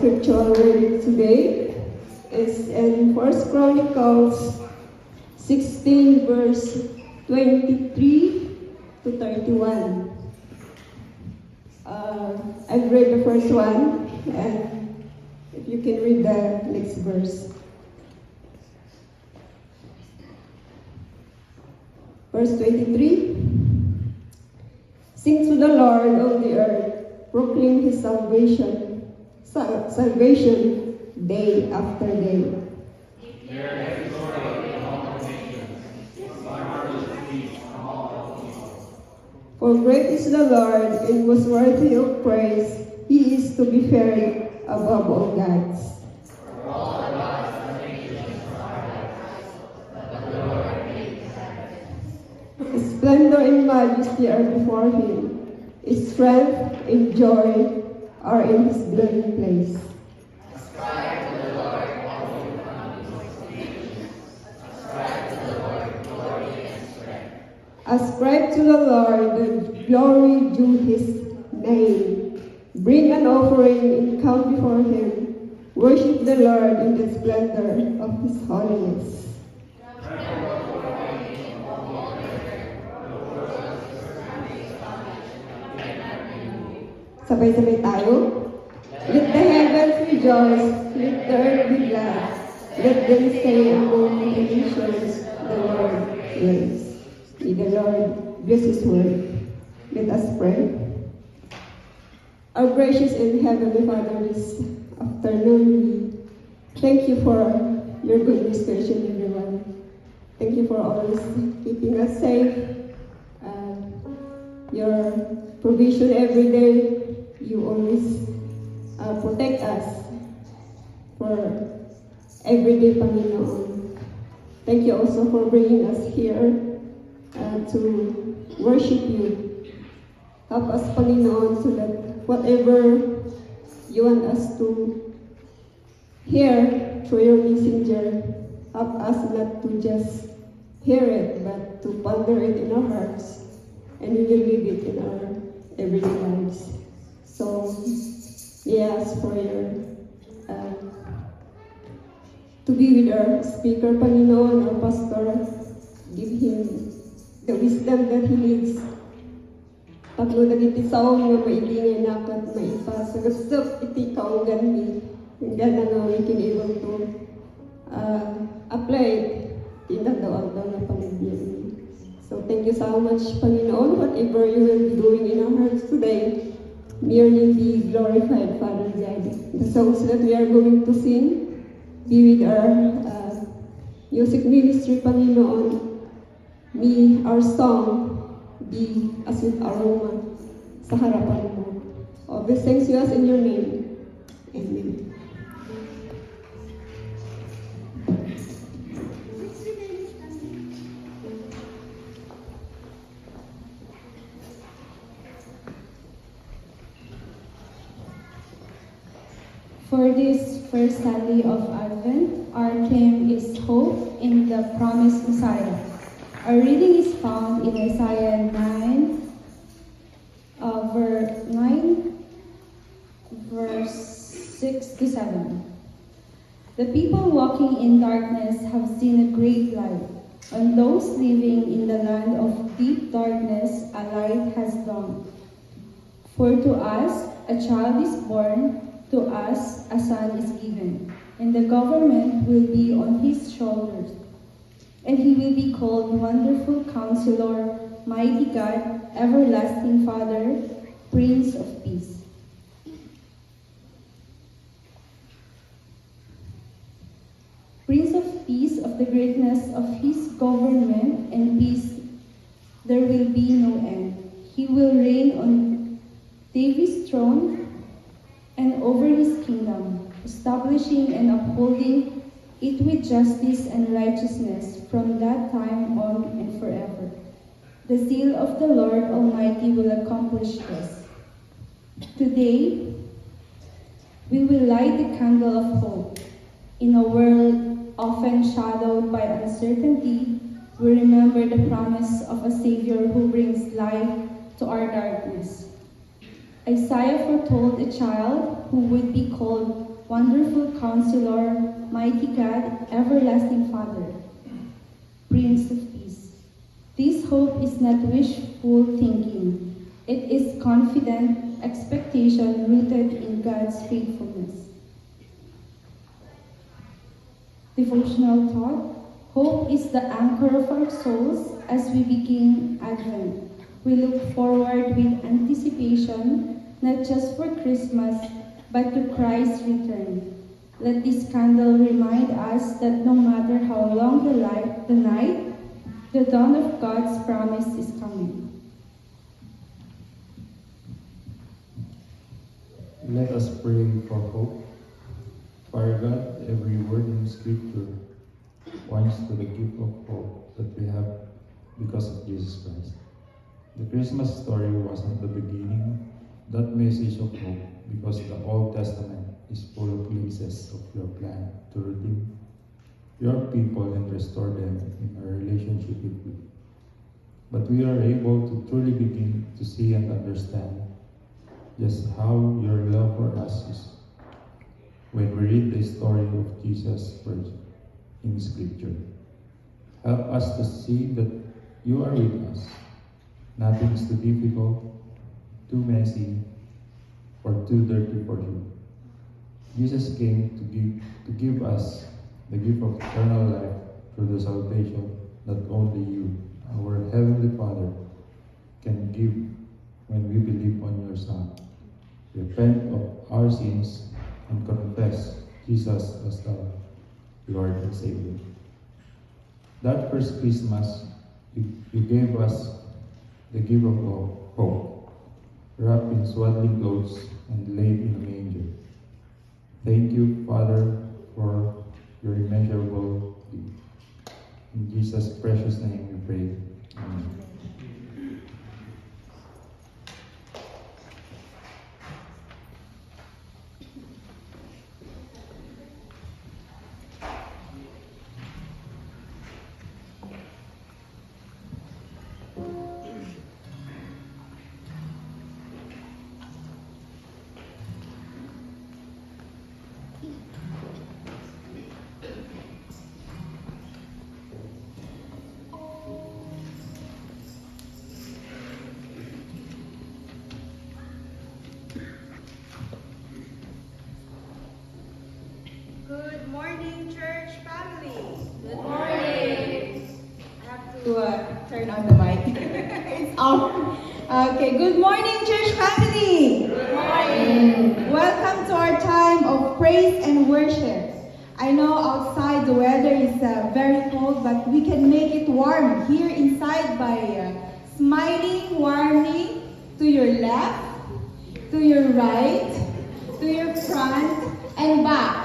scriptural reading today is in First Chronicles 16 verse 23 to 31. I've read the first one, and if you can read the next verse. Verse 23. Sing to the Lord, O the earth, proclaim his salvation day after day. Declare his glory in all the nations, his marvelous deeds from all people. For great is the Lord, and was worthy of praise. He is to be feared above all gods. For all the gods of the nations are like us, but the Lord made the heavens. His splendor and majesty are before him. His strength and joy are in his dwelling place. Ascribe to the Lord all you families. Ascribe to the Lord glory and strength. Ascribe to the Lord the glory due his name. Bring an offering and come before him. Worship the Lord in the splendor of his holiness. Sabay-sabay tayo. Let the heavens rejoice, let the earth be glad. Let them say among the nations, the Lord reigns. May the Lord bless his word. Let us pray. Our gracious and heavenly Father, this afternoon, we thank you for your goodness, gracious everyone. Thank you for always keeping us safe. Your provision every day. You always protect us for every day, Panginoon. Thank you also for bringing us here to worship you. Help us, Panginoon, so that whatever you want us to hear through your messenger, help us not to just hear it, but to ponder it in our hearts, and we will live it in our everyday lives. So, we ask for your, to be with our speaker, Panginoon, our pastor. Give him the wisdom that he needs. Tatlo na gitisaw nga mailingay nakat maipasagap itikaw gani. Hanggang na we can able to apply it in the daw na panagbiyan. So thank you so much, Panginoon. Whatever you will be doing in our hearts today, merely be glorified, Father God. The songs that we are going to sing, be with our music ministry, Panginoon. May our song be a sweet aroma sa harapan mo. All these things we ask in your name. Amen. For this first Sunday of Advent, our theme is Hope in the Promised Messiah. Our reading is found in Isaiah 9, verse 6 to 7. The people walking in darkness have seen a great light. On those living in the land of deep darkness, a light has dawned. For to us a child is born, to us a son is given, and the government will be on his shoulders. And he will be called Wonderful Counselor, Mighty God, Everlasting Father, Prince of Peace. Prince of Peace, of the greatness of his government and peace, there will be no end. He will reign on David's throne and over his kingdom, establishing and upholding it with justice and righteousness from that time on and forever. The zeal of the Lord Almighty will accomplish this. Today, we will light the candle of hope. In a world often shadowed by uncertainty, we remember the promise of a Savior who brings light to our darkness. Isaiah foretold a child who would be called Wonderful Counselor, Mighty God, Everlasting Father, Prince of Peace. This hope is not wishful thinking. It is confident expectation rooted in God's faithfulness. Devotional thought. Hope is the anchor of our souls as we begin Advent. We look forward with anticipation, not just for Christmas, but to Christ's return. Let this candle remind us that no matter how long the night, the dawn of God's promise is coming. Let us pray for hope. Father God, every word in Scripture points to the gift of hope that we have because of Jesus Christ. The Christmas story wasn't the beginning, that message of hope, because the Old Testament is full of glimpses of your plan to redeem your people and restore them in a relationship with you. But we are able to truly begin to see and understand just how your love for us is when we read the story of Jesus first in Scripture. Help us to see that you are with us. Nothing is too difficult, too messy, or too dirty for you. Jesus came to give us the gift of eternal life through the salvation that only you, our Heavenly Father, can give when we believe on your Son. Repent of our sins and confess Jesus as the Lord and Savior. That first Christmas, you gave us the gift of hope, wrapped in swaddling clothes and laid in a manger. Thank you, Father, for your immeasurable gift. In Jesus' precious name we pray. Amen. Good morning, church family. Good morning. I have to turn on the mic. It's off. Okay, good morning, church family. Good morning. Welcome to our time of praise and worship. I know outside the weather is very cold, but we can make it warm here inside by smiling warmly to your left, to your right, to your front, and back.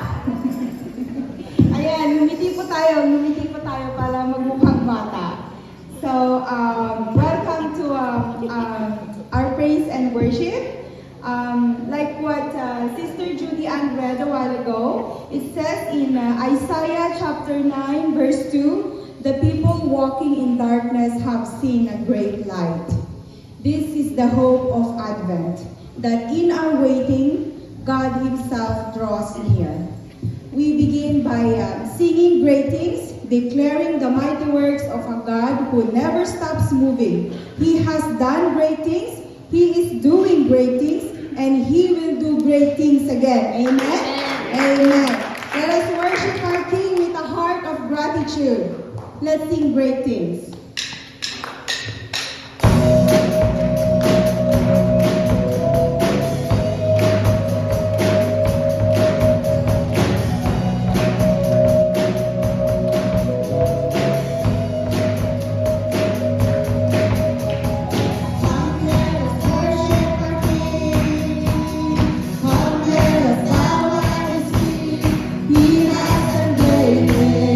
Ayan, lumiti po tayo para magmukhang bata. So, welcome to our praise and worship. Like what Sister Judy Ann read a while ago, it says in Isaiah chapter 9 verse 2, the people walking in darkness have seen a great light. This is the hope of Advent, that in our waiting, God Himself draws near. We begin by singing greetings, declaring the mighty works of a God who never stops moving. He has done great things, He is doing great things, and He will do great things again. Amen? Amen. Let us worship our King with a heart of gratitude. Let's sing great things. He has done great things.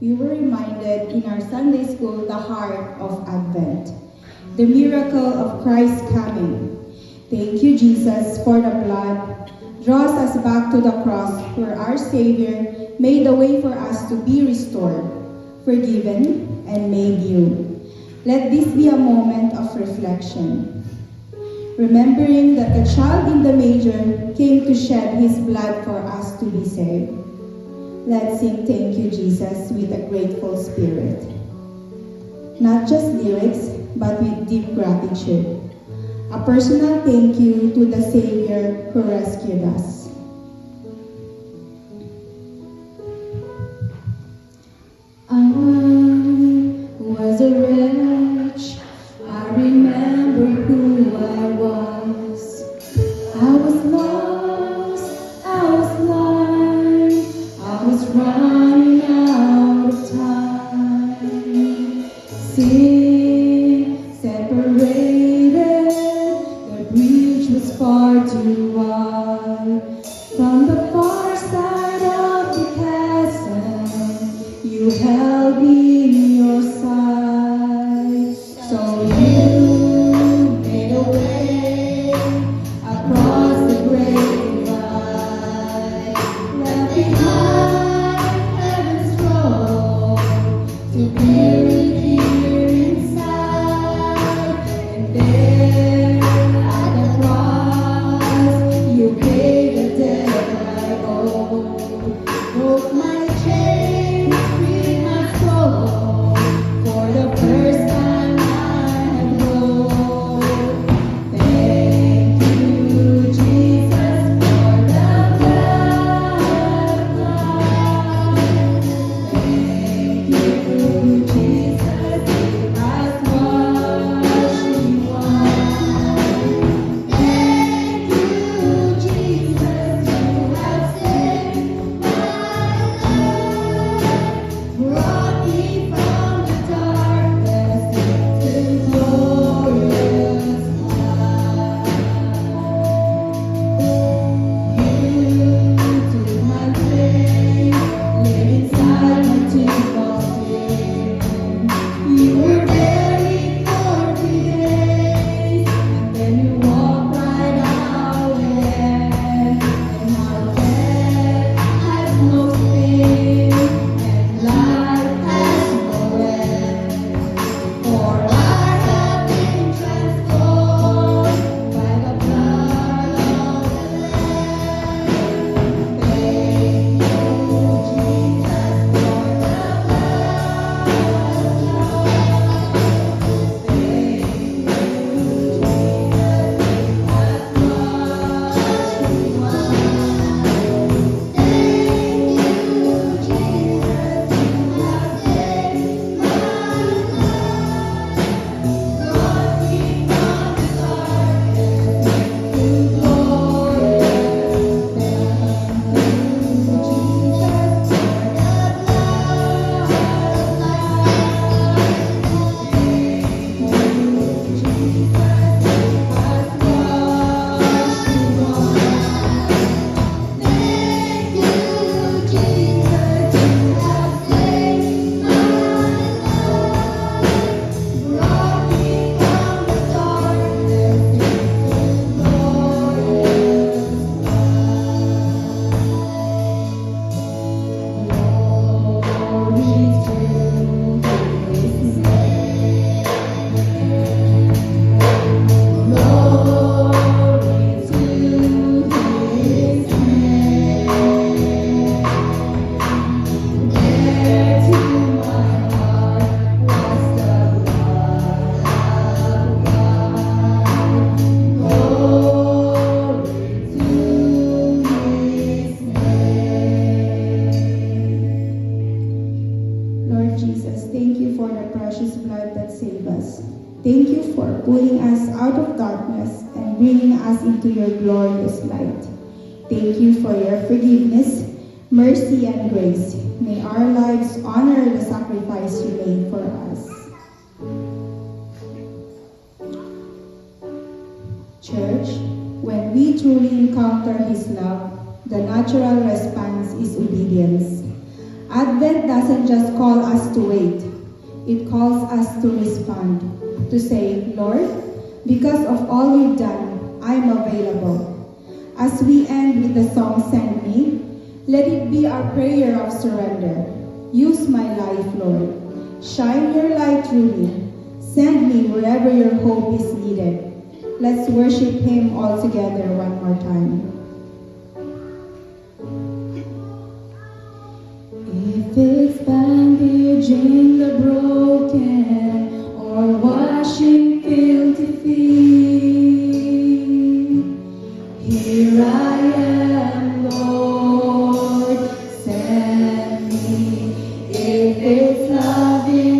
we were reminded in our Sunday school the heart of Advent, the miracle of Christ's coming. Thank you, Jesus, for the blood draws us back to the cross where our Savior made the way for us to be restored, forgiven, and made new. Let this be a moment of reflection, remembering that the child in the manger came to shed his blood for us to be saved. Let's sing Thank You, Jesus with a grateful spirit. Not just lyrics, but with deep gratitude. A personal thank you to the Savior who rescued us. I was a wretch. I remember who I was. I was lost. I was blind. I was running out of time. Sin separated. The bridge was far too wide. From the far side of the chasm, you held me in your sight. So you made a way across the great divide, left behind heaven's throne to bury here inside. And there at the cross, you paid the debt I owe. Broke my chains, freed my soul. For the first time I have known. Thank you, Jesus, for the blood. Thank you, Jesus, it has washed me white. Thank you, Jesus, you have saved my life. Brought me from the darkness into glorious light. You took my place, laid inside my tomb of sin. You were buried for 3 days, and then you walked right out again. And now death has no sting, and life has no end. For I have been transformed by the blood of the Lamb. Thank you, Jesus, for the blood. Thank you, Jesus, it has washed me white. Thank you, Jesus, you have saved my life. Brought me from the darkness into glorious light. Thank you, Jesus, for the blood of life. Thank you, Jesus, it has washed me white. Thank you, Jesus, you have saved my life. Brought me from the darkness into glorious light. Glory to His name. Glory to His name. There to my heart was the blood of God. Glory to His name. Lord Jesus, thank you for the precious blood that saved us. Thank you for pulling us out of darkness and bringing us into your glorious light. Thank you for your forgiveness, mercy, and grace. May our lives honor the sacrifice you made for us. Church, when we truly encounter His love, the natural response is obedience. Advent doesn't just call us to wait, it calls us to respond, to say, Lord, because of all you've done, I'm available. As we end with the song, Send Me, let it be our prayer of surrender. Use my life, Lord. Shine your light through me. Send me wherever your hope is needed. Let's worship Him all together one more time. If it's bandaging the broken or washing filthy feet, here I am, Lord, send me. If it's loving